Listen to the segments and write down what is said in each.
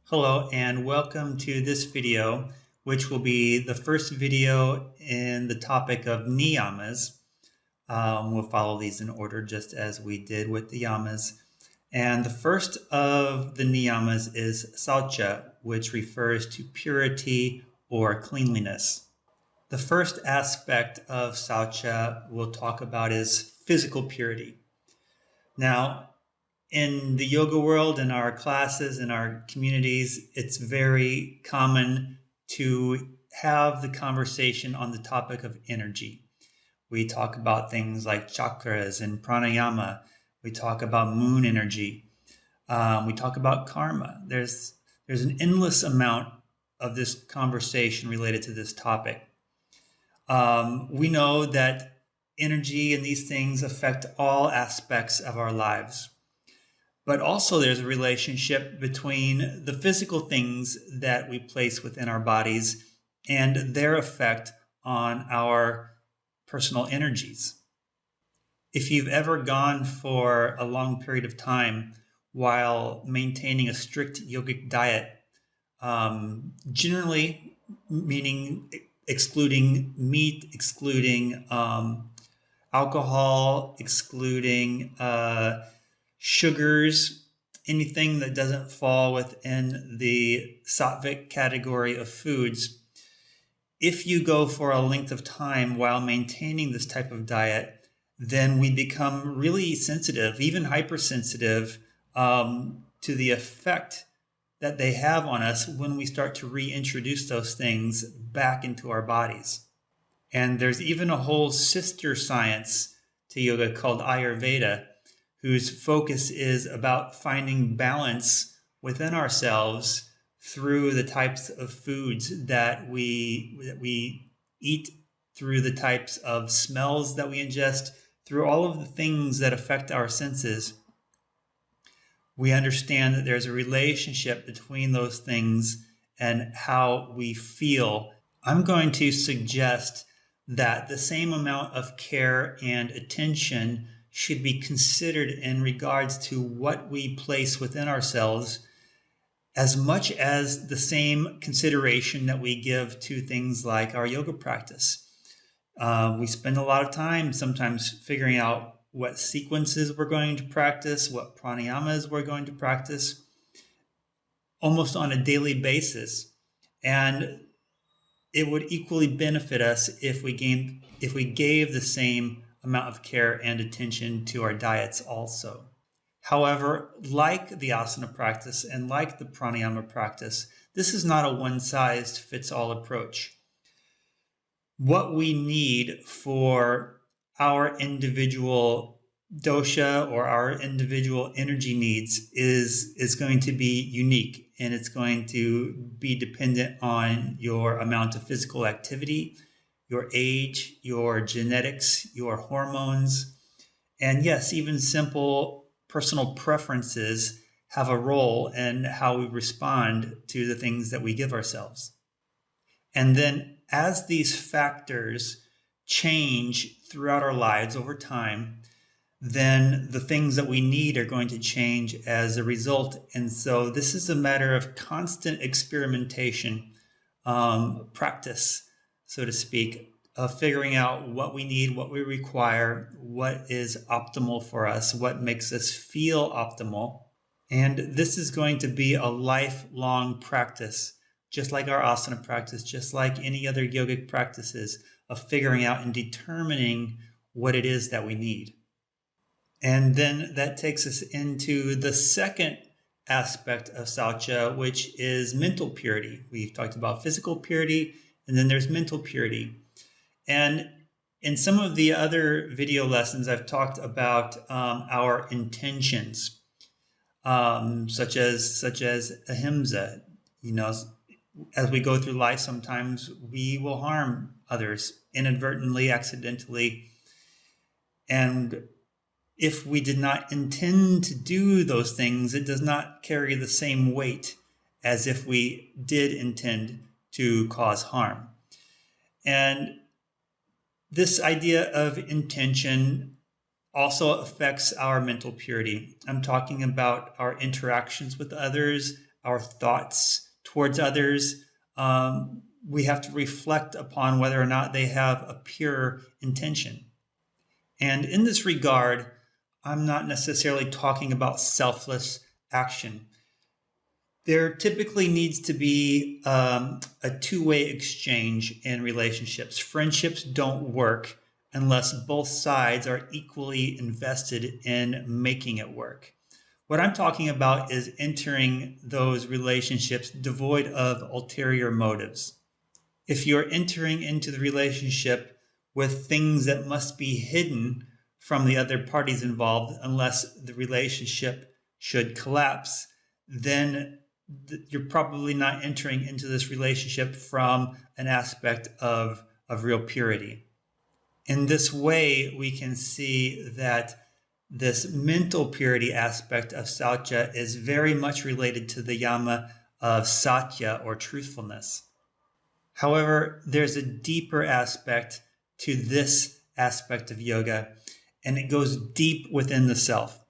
Hello and welcome to this video, which will be the first video in the topic of niyamas. We'll follow these in order just as we did with the yamas. And the first of the niyamas is Saucha, which refers to purity or cleanliness. The first aspect of Saucha we'll talk about is physical purity. Now, in the yoga world, in our classes, in our communities, it's very common to have the conversation on the topic of energy. We talk about things like chakras and pranayama. We talk about moon energy. We talk about karma. There's an endless amount of this conversation related to this topic. We know that energy and these things affect all aspects of our lives. But also there's a relationship between the physical things that we place within our bodies and their effect on our personal energies. If you've ever gone for a long period of time while maintaining a strict yogic diet, generally meaning excluding meat, excluding alcohol, excluding sugars, anything that doesn't fall within the sattvic category of foods. If you go for a length of time while maintaining this type of diet, then we become really sensitive, even hypersensitive, to the effect that they have on us when we start to reintroduce those things back into our bodies. And there's even a whole sister science to yoga called Ayurveda, whose focus is about finding balance within ourselves through the types of foods that we eat, through the types of smells that we ingest, through all of the things that affect our senses. We understand that there's a relationship between those things and how we feel. I'm going to suggest that the same amount of care and attention should be considered in regards to what we place within ourselves, as much as the same consideration that we give to things like our yoga practice. We spend a lot of time sometimes figuring out what sequences we're going to practice, what pranayamas we're going to practice, almost on a daily basis. And it would equally benefit us if we gave the same amount of care and attention to our diets also. However, like the asana practice and like the pranayama practice, this is not a one-size-fits-all approach. What we need for our individual dosha or our individual energy needs is going to be unique, and it's going to be dependent on your amount of physical activity, your age, your genetics, your hormones, and yes, even simple personal preferences have a role in how we respond to the things that we give ourselves. And then as these factors change throughout our lives over time, then the things that we need are going to change as a result. And so this is a matter of constant experimentation, practice, so to speak, of figuring out what we need, what we require, what is optimal for us, what makes us feel optimal. And this is going to be a lifelong practice, just like our asana practice, just like any other yogic practices, of figuring out and determining what it is that we need. And then that takes us into the second aspect of Saucha, which is mental purity. We've talked about physical purity, and then there's mental purity. And in some of the other video lessons, I've talked about our intentions, such as ahimsa. You know, as we go through life, sometimes we will harm others inadvertently, accidentally. And if we did not intend to do those things, it does not carry the same weight as if we did intend to cause harm. And this idea of intention also affects our mental purity. I'm talking about our interactions with others, our thoughts towards others. We have to reflect upon whether or not they have a pure intention. And in this regard, I'm not necessarily talking about selfless action. There typically needs to be a two-way exchange in relationships. Friendships don't work unless both sides are equally invested in making it work. What I'm talking about is entering those relationships devoid of ulterior motives. If you're entering into the relationship with things that must be hidden from the other parties involved, unless the relationship should collapse, then you're probably not entering into this relationship from an aspect of real purity. In this way, we can see that this mental purity aspect of Saucha is very much related to the yama of Satya, or truthfulness. However, there's a deeper aspect to this aspect of yoga, and it goes deep within the self.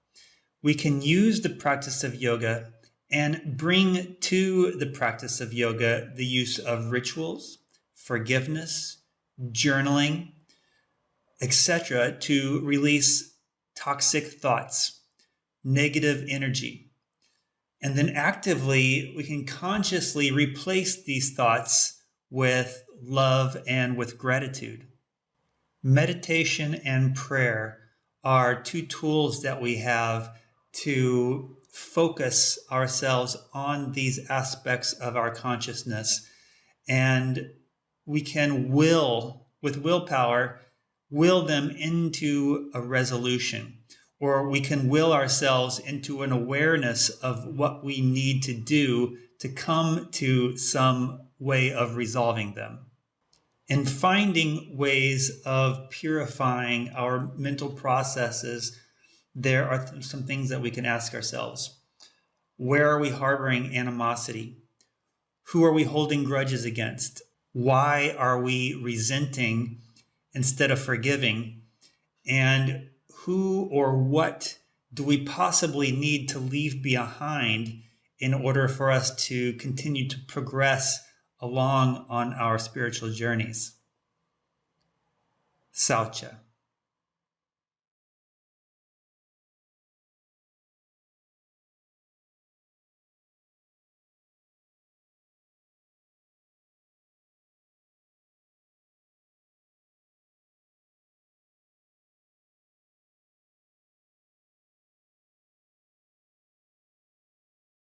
We can use the practice of yoga and bring to the practice of yoga the use of rituals, forgiveness, journaling, etc., to release toxic thoughts, negative energy. And then actively, we can consciously replace these thoughts with love and with gratitude. Meditation and prayer are two tools that we have to focus ourselves on these aspects of our consciousness. And we can with willpower, will them into a resolution, or we can will ourselves into an awareness of what we need to do to come to some way of resolving them. In finding ways of purifying our mental processes, there are some things that we can ask ourselves. Where are we harboring animosity? Who are we holding grudges against? Why are we resenting instead of forgiving? And who or what do we possibly need to leave behind in order for us to continue to progress along on our spiritual journeys? Saucha.